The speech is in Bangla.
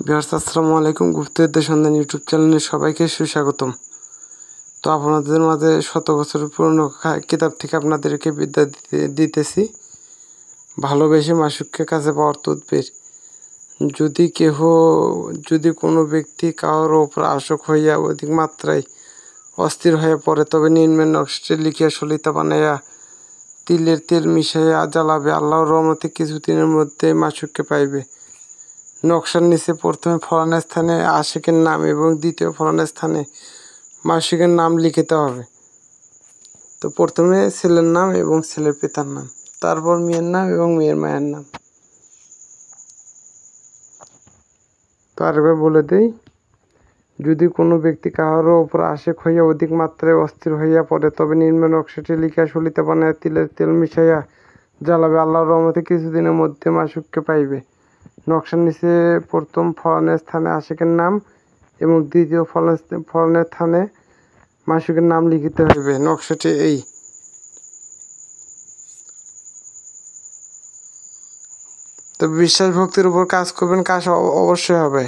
ভিউয়ার্স আসসালামু আলাইকুম। গুপ্তবিদ্যা সন্ধান ইউটিউব চ্যানেলে সবাইকে সুস্বাগতম। তো আপনাদের মাঝে 100 বছরের পুরনো কিতাব থেকে আপনাদেরকে বিদ্যা দিতেছি। ভালোবেসে মাসুককে কাছে পাওয়ার তদবির। যদি কোনো ব্যক্তি কারোর ওপর আশক হইয়া অধিক মাত্রায় অস্থির হয়ে পড়ে, তবে নিম্নের নকশাটি লিখিয়া সলিতা বানাইয়া তিলের তেল মিশাইয়া জ্বালাবে। আল্লাহর রহমতে কিছুদিনের মধ্যে মাসুককে পাইবে। নকশার নিচে প্রথমে ফলনের স্থানে আশিকের নাম এবং দ্বিতীয় ফলনের স্থানে মাসুকের নাম লিখিতে হবে। তো প্রথমে ছেলের নাম এবং ছেলের পিতার নাম, তারপর মেয়ের নাম এবং মেয়ের মায়ের নাম। তো আরেকবার বলে দেই, যদি কোনো ব্যক্তি কাহারও ওপর আশিক হইয়া অধিক মাত্রায় অস্থির হইয়া পড়ে, তবে নিম্ন নকশাটি লিখিয়া সলিতা বানাইয়া তিলের তেল মিশাইয়া জ্বালাবে। আল্লাহর রহমতে কিছুদিনের মধ্যে মাসুককে পাইবে। নকশার নিচে প্রথম ফলনের স্থানে আশিকের নাম এবং দ্বিতীয় ফলনের স্থানে মাসুকের নাম লিখিতে হইবে। নকশাটি এই। তো বিশ্বাস ভক্তির উপর কাজ করবেন, কাজ অবশ্যই হবে।